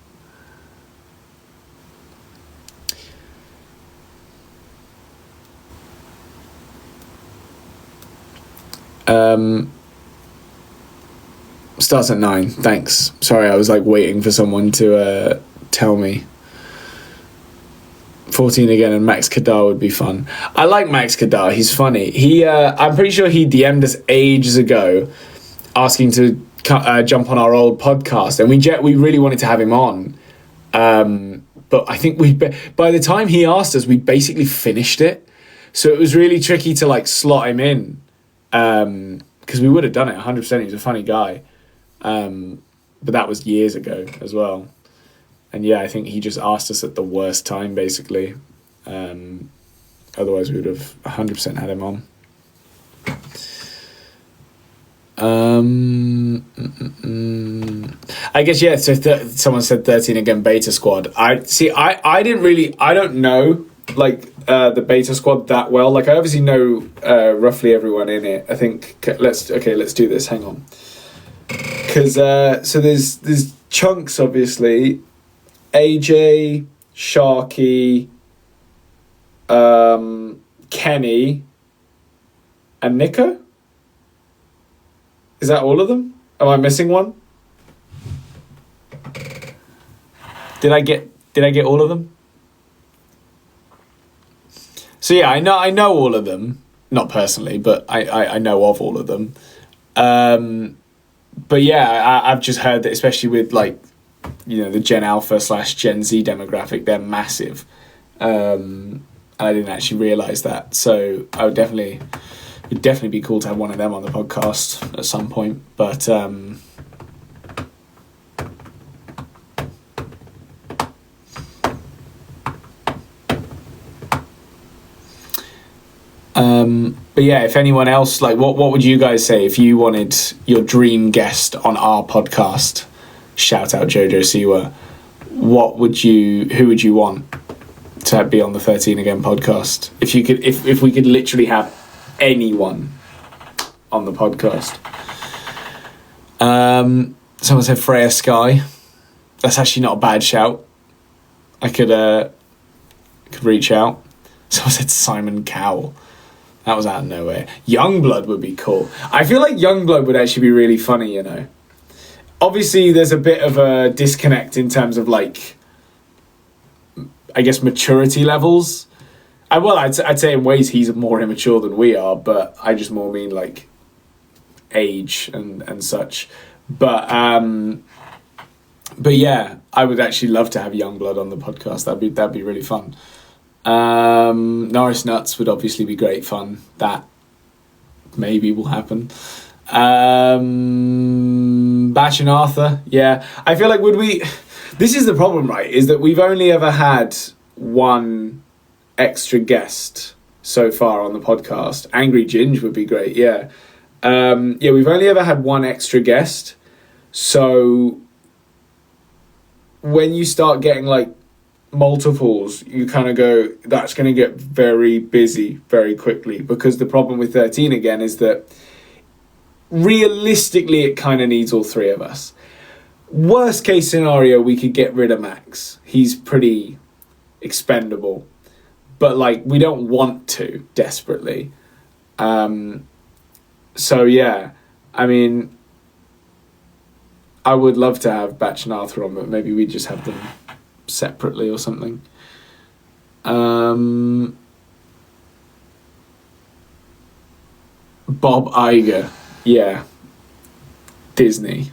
Starts at 9. Thanks. Sorry, I was waiting for someone to tell me. 14 again, and Max Kadar would be fun. I like Max Kadar. He's funny. I'm pretty sure he DM'd us ages ago, asking to jump on our old podcast, and we really wanted to have him on. But I think by the time he asked us, we basically finished it. So it was really tricky to slot him in, because we would have done it 100%. He's a funny guy. But that was years ago as well. And yeah, I think he just asked us at the worst time, basically. Otherwise, we would have 100% had him on. I guess, yeah, so someone said 13 again, Beta Squad. I don't know, the Beta Squad that well. I obviously know roughly everyone in it. I think, let's do this, hang on. Because, so there's chunks, obviously. AJ, Sharky, Kenny, and Nico? Is that all of them? Am I missing one? Did I get all of them? So yeah, I know all of them, not personally, but I know of all of them. But yeah, I've just heard that, especially with like, you know, the Gen Alpha / Gen Z demographic, they're massive. And I didn't actually realise that. So I would definitely be cool to have one of them on the podcast at some point. But but yeah, if anyone else, like, what would you guys say if you wanted your dream guest on our podcast? Shout out Jojo Siwa. Who would you want to be on the 13 Again podcast? If you could, if we could literally have anyone on the podcast. Someone said Freya Sky. That's actually not a bad shout. I could reach out. Someone said Simon Cowell. That was out of nowhere. Youngblood would be cool. I feel like Youngblood would actually be really funny, you know. Obviously, there's a bit of a disconnect in terms of, like, I guess, maturity levels. I'd say in ways he's more immature than we are, but I just more mean, like, age and such. But yeah, I would actually love to have Youngblood on the podcast. That'd be really fun. Norris Nuts would obviously be great fun. That maybe will happen. Batch and Arthur, yeah. I feel like this is the problem, right, is that we've only ever had one extra guest so far on the podcast. Angry Ginge would be great, yeah. We've only ever had one extra guest. So when you start getting like multiples, you kind of go, that's going to get very busy very quickly, because the problem with 13 Again is that realistically it kind of needs all three of us. Worst case scenario, we could get rid of Max. He's pretty expendable, but like we don't want to desperately. So yeah, I mean, I would love to have Batch and Arthur on, but maybe we just have them separately or something. Bob Iger, yeah, Disney.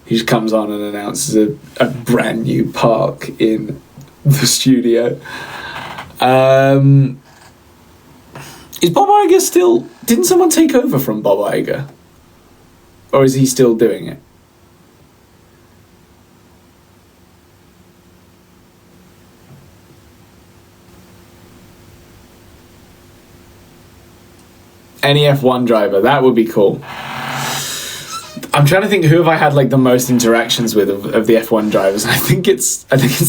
He just comes on and announces a brand new park in the studio. Is Bob Iger still... Didn't someone take over from Bob Iger? Or is he still doing it? Any F1 driver, that would be cool. I'm trying to think, who have I had like the most interactions with of the F1 drivers. I think it's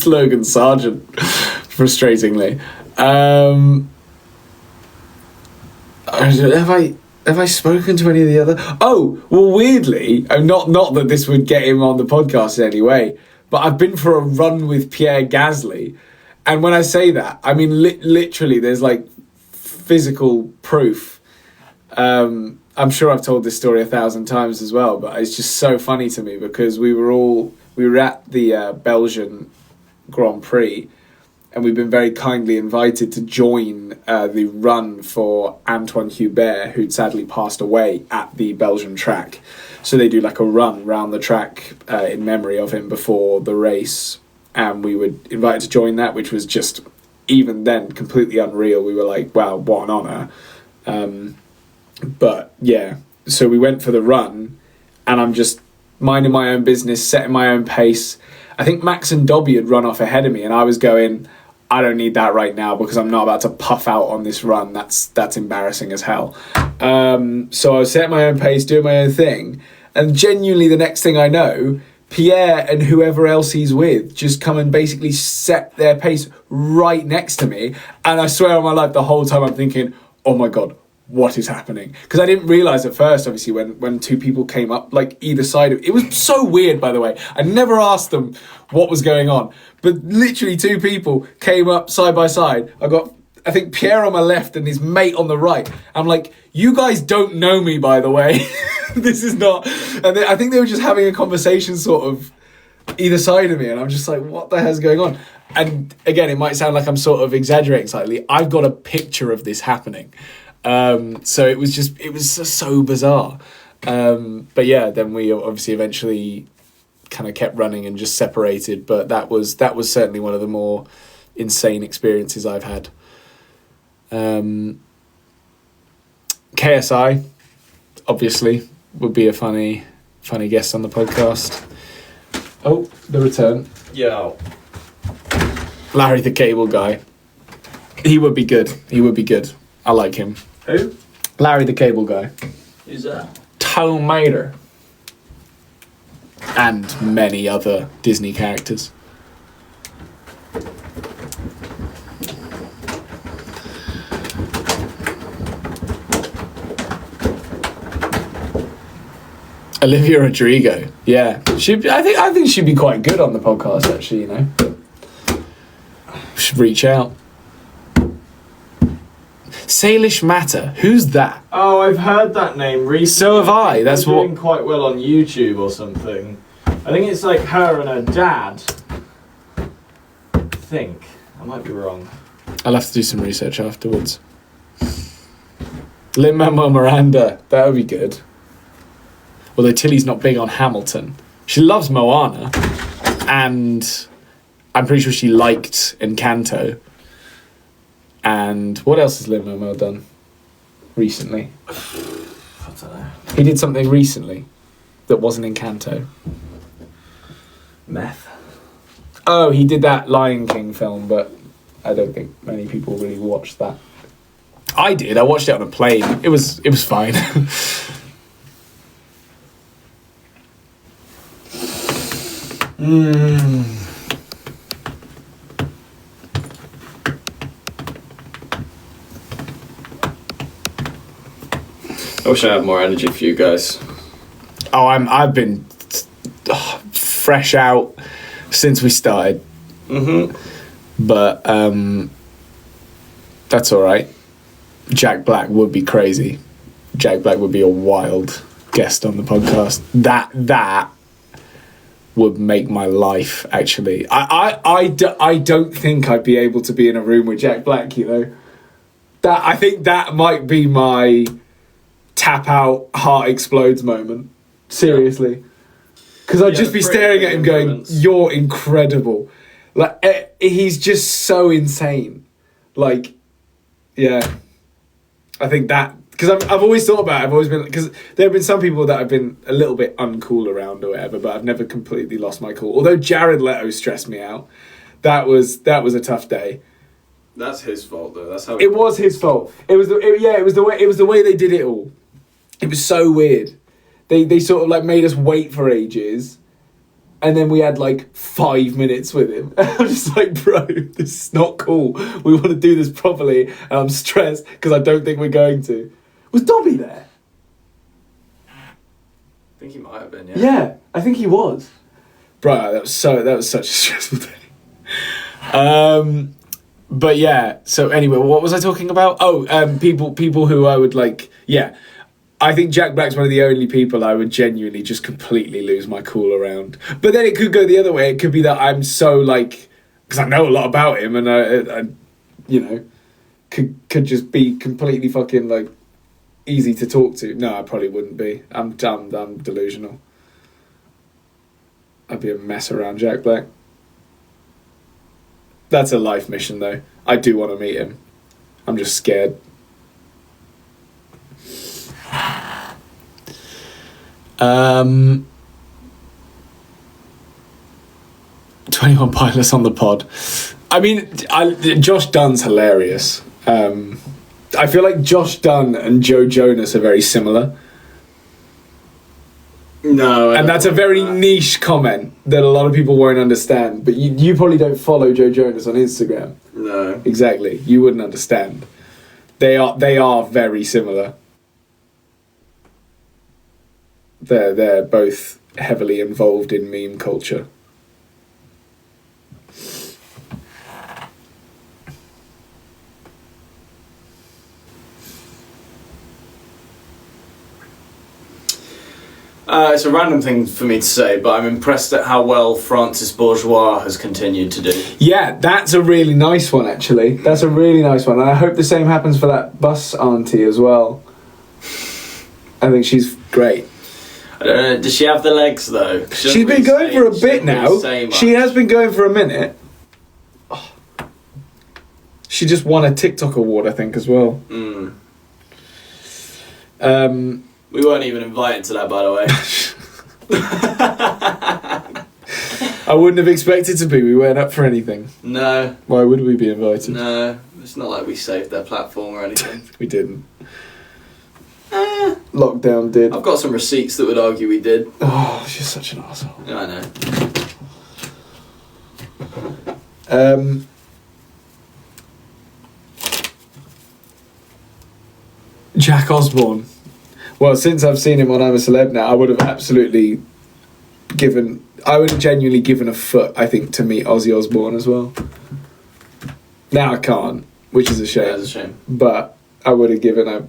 Logan Sargent, frustratingly. Have I spoken to any of the other? Oh, well, weirdly, not that this would get him on the podcast in any way, but I've been for a run with Pierre Gasly, and when I say that, I mean literally, there's like physical proof. I'm sure I've told this story 1,000 times as well, but it's just so funny to me because we were at the Belgian Grand Prix, and we've been very kindly invited to join the run for Antoine Hubert, who'd sadly passed away at the Belgian track. So they do like a run round the track in memory of him before the race, and we were invited to join that, which was just, even then, completely unreal. We were like, wow, what an honour. But yeah, so we went for the run, and I'm just minding my own business, setting my own pace. I think Max and Dobby had run off ahead of me, and I was going, I don't need that right now because I'm not about to puff out on this run. That's embarrassing as hell. So I was setting my own pace, doing my own thing, and genuinely the next thing I know, Pierre and whoever else he's with just come and basically set their pace right next to me, and I swear on my life the whole time I'm thinking, oh my god, what is happening? Because I didn't realise at first, obviously, when two people came up, like, either side of it. It was so weird, by the way. I never asked them what was going on. But literally two people came up side by side. I got, I think, Pierre on my left and his mate on the right. I'm like, you guys don't know me, by the way. This is not... And I think they were just having a conversation sort of either side of me. And I'm just like, what the hell's going on? And again, it might sound like I'm sort of exaggerating slightly. I've got a picture of this happening. So it was just so bizarre. But yeah, then we obviously eventually kind of kept running and just separated. But that was certainly one of the more insane experiences I've had. KSI, obviously, would be a funny guest on the podcast. Oh, the return. Yeah. Larry the Cable Guy. He would be good. I like him. Who? Larry the Cable Guy. Who's that? Tom Mater. And many other Disney characters. Olivia Rodrigo. Yeah. I think she'd be quite good on the podcast, actually, you know. Should reach out. Salish Matter. Who's that? Oh, I've heard that name recently. So have I. That's They're what... doing quite well on YouTube or something. I think it's like her and her dad. I think. I might be wrong. I'll have to do some research afterwards. Lin-Manuel Miranda. That would be good. Although Tilly's not big on Hamilton. She loves Moana. And I'm pretty sure she liked Encanto. And what else has Lin-Manuel done recently? I don't know. He did something recently that wasn't Encanto. Meth. Oh, he did that Lion King film, but I don't think many people really watched that. I did. I watched it on a plane. It was fine. I wish I had more energy for you guys. Oh, I've been fresh out since we started. But that's all right. Jack Black would be crazy. Jack Black would be a wild guest on the podcast. That would make my life, actually. I don't think I'd be able to be in a room with Jack Black, you know. I think that might be my tap out, heart explodes moment. Seriously. Because I'd just be staring at him going, you're incredible. Like, he's just so insane. Like, yeah. I think that... Because I've always thought about it. I've always been... Because there have been some people that I've been a little bit uncool around or whatever, but I've never completely lost my cool. Although Jared Leto stressed me out. That was a tough day. That's his fault, though. That's how it was his fault. It was the way they did it all. It was so weird. They sort of like made us wait for ages, and then we had like 5 minutes with him. I'm just like, bro, this is not cool. We want to do this properly, and I'm stressed because I don't think we're going to. Was Dobby there? I think he might have been. Yeah. Yeah, I think he was. Bro, that was such a stressful day. But yeah. So anyway, what was I talking about? Oh, people who I would like. Yeah. I think Jack Black's one of the only people I would genuinely just completely lose my cool around. But then it could go the other way. It could be that I'm so like, because I know a lot about him, and I you know, could just be completely fucking like easy to talk to. No, I probably wouldn't be. I'm delusional. I'd be a mess around Jack Black. That's a life mission, though. I do want to meet him. I'm just scared. 21 Pilots on the pod. I mean, Josh Dunn's hilarious. I feel like Josh Dunn and Joe Jonas are very similar. No, and that's a very niche comment that a lot of people won't understand. But you probably don't follow Joe Jonas on Instagram. No. Exactly. You wouldn't understand. They are very similar. They're both heavily involved in meme culture. It's a random thing for me to say, but I'm impressed at how well Francis Bourgeois has continued to do. Yeah, that's a really nice one, actually. That's a really nice one. And I hope the same happens for that bus auntie as well. I think she's great. I don't know, does she have the legs, though? She's been going for a bit now. She has been going for a minute. Oh. She just won a TikTok award, I think, as well. We weren't even invited to that, by the way. I wouldn't have expected to be. We weren't up for anything. No. Why would we be invited? No. It's not like we saved their platform or anything. We didn't. Lockdown did. I've got some receipts that would argue we did. Oh, she's such an arsehole. Yeah, I know. Jack Osborne. Well, since I've seen him on I'm a Celeb Now, I would have absolutely genuinely given a foot, I think, to meet Ozzy Osbourne as well. Now I can't, which is a shame. Yeah, it's a shame. But I would have given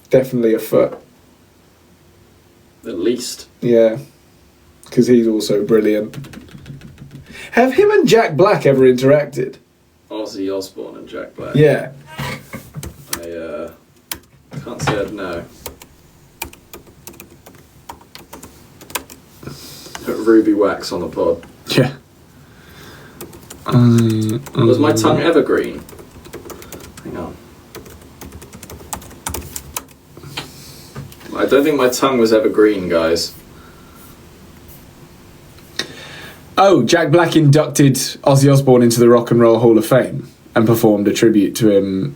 definitely a foot. At least. Yeah. Because he's also brilliant. Have him and Jack Black ever interacted? Ozzy Osbourne and Jack Black. Yeah. I can't say I'd know. Put Ruby Wax on the pod. Yeah. Was my tongue ever green? Hang on. I don't think my tongue was ever green, guys. Oh, Jack Black inducted Ozzy Osbourne into the Rock and Roll Hall of Fame and performed a tribute to him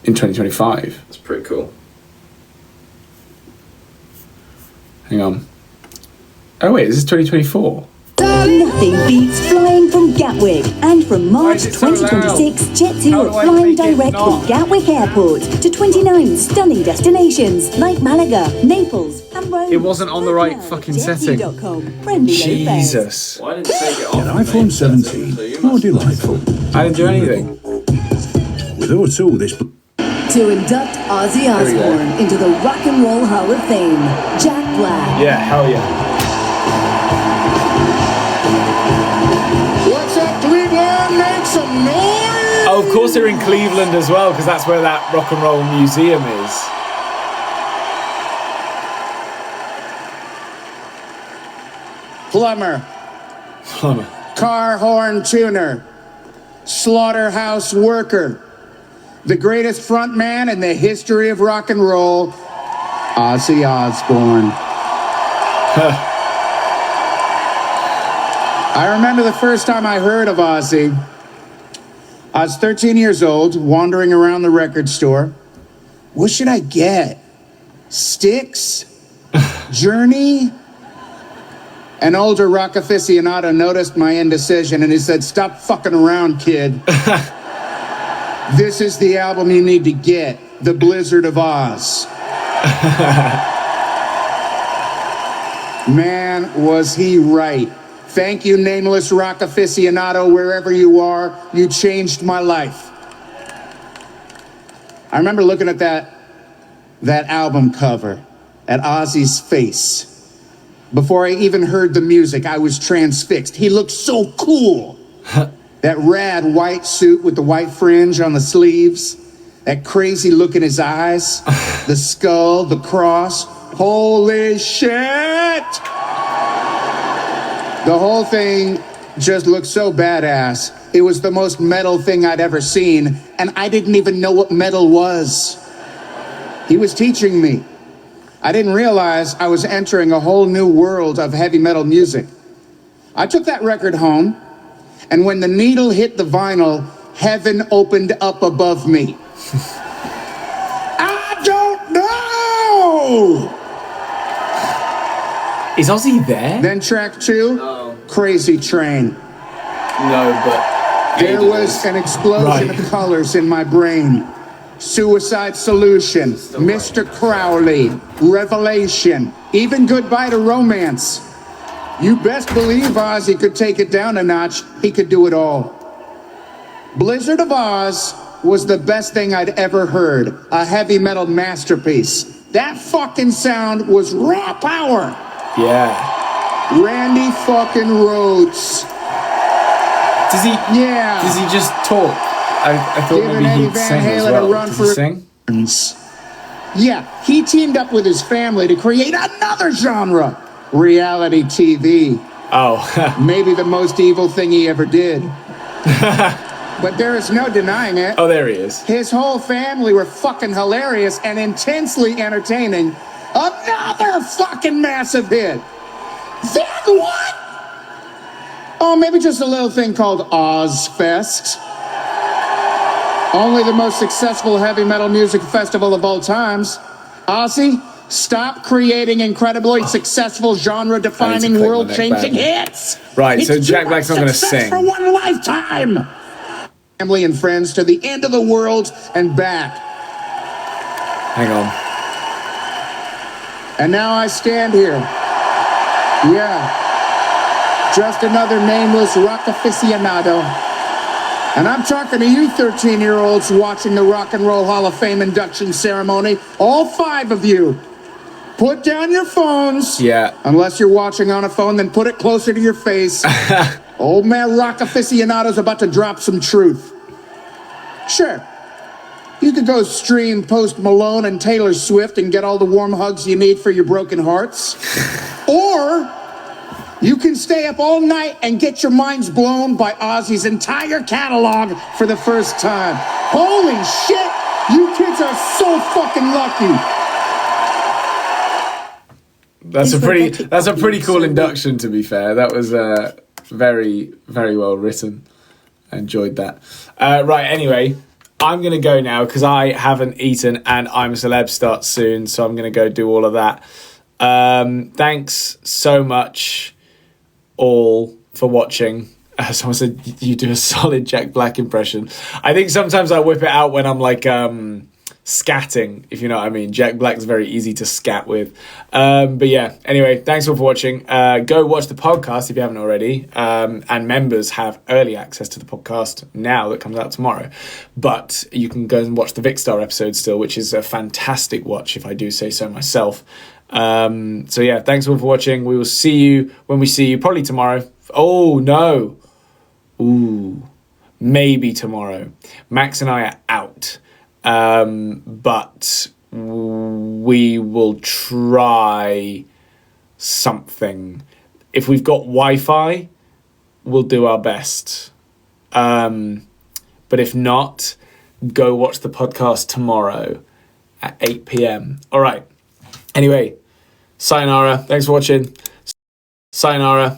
in 2025. That's pretty cool. Hang on. Oh wait, is this 2024? Nothing beats flying from Gatwick. And from March 2026, Jet2 are flying direct from Gatwick Airport to 29 stunning destinations like Malaga, Naples, and Rome. It wasn't on the right fucking setting. Jesus. Why didn't you take it off? An iPhone 17, more delightful. I didn't do anything. With O2, this... To induct Ozzy Osbourne into the Rock and Roll Hall of Fame, Jack Black. Yeah, hell yeah. What's up, Cleveland? Make some noise! Oh, of course they're in Cleveland as well, because that's where that Rock and Roll Museum is. Plumber, car horn tuner, slaughterhouse worker, the greatest front man in the history of rock and roll, Ozzy Osbourne. I remember the first time I heard of Ozzy. I was 13 years old, wandering around the record store. What should I get? Styx? Journey? An older rock aficionado noticed my indecision and he said, "Stop fucking around, kid. This is the album you need to get, The Blizzard of Oz." Man, was he right. Thank you, nameless rock aficionado, wherever you are. You changed my life. I remember looking at that album cover, at Ozzy's face. Before I even heard the music, I was transfixed. He looked so cool. That rad white suit with the white fringe on the sleeves, that crazy look in his eyes, the skull, the cross. Holy shit! The whole thing just looked so badass. It was the most metal thing I'd ever seen, and I didn't even know what metal was. He was teaching me. I didn't realize I was entering a whole new world of heavy metal music. I took that record home, and when the needle hit the vinyl, heaven opened up above me. I don't know! Is Ozzy there? Then track 2, Crazy Train. No, but... There was an explosion of colors in my brain. Suicide Solution, Mr. Crowley, Revelation, even Goodbye to Romance. You best believe Ozzy could take it down a notch. He could do it all. Blizzard of Oz was the best thing I'd ever heard. A heavy metal masterpiece. That fucking sound was raw power. Yeah. Randy fucking Rhoads. Does he? Yeah. Does he just talk? I thought Giving maybe Eddie he'd Van sing as Halen well. a run Did for he sing? Yeah, he teamed up with his family to create another genre, reality TV. Oh. Maybe the most evil thing he ever did. But there is no denying it. Oh, there he is. His whole family were fucking hilarious and intensely entertaining. Another fucking massive hit. Then what? Oh, maybe just a little thing called Ozfest. Only the most successful heavy metal music festival of all times. Ozzy, stop creating incredibly successful genre-defining, click my world-changing neck hits. Right, It's so too Jack much Black's not going to success sing. for one lifetime. Family and friends to the end of the world and back. Hang on. And now I stand here. Yeah. Just another nameless rock aficionado. And I'm talking to you 13-year-olds watching the Rock and Roll Hall of Fame induction ceremony. All 5 of you. Put down your phones. Yeah. Unless you're watching on a phone, then put it closer to your face. Old man rock aficionado's about to drop some truth. Sure. You could go stream Post Malone and Taylor Swift and get all the warm hugs you need for your broken hearts. Or you can stay up all night and get your minds blown by Ozzy's entire catalog for the first time. Holy shit! You kids are so fucking lucky. That's a pretty cool induction, to be fair. That was very, very well written. I enjoyed that. Right, anyway, I'm going to go now because I haven't eaten and I'm a Celeb starts soon, so I'm going to go do all of that. Thanks so much all for watching. Someone said you do a solid Jack Black impression. I think sometimes I whip it out when I'm like scatting, if you know what I mean. Jack Black's very easy to scat with. But yeah, anyway, thanks all for watching. Go watch the podcast if you haven't already. And members have early access to the podcast now that comes out tomorrow. But you can go and watch the Vicstar episode still, which is a fantastic watch, if I do say so myself. So yeah, thanks all for watching. We will see you when we see you, probably tomorrow. Oh no. Ooh, maybe tomorrow. Max and I are out. But we will try something. If we've got Wi-Fi, we'll do our best. But if not, go watch the podcast tomorrow at 8 p.m. All right. Anyway, sayonara. Thanks for watching. Sayonara.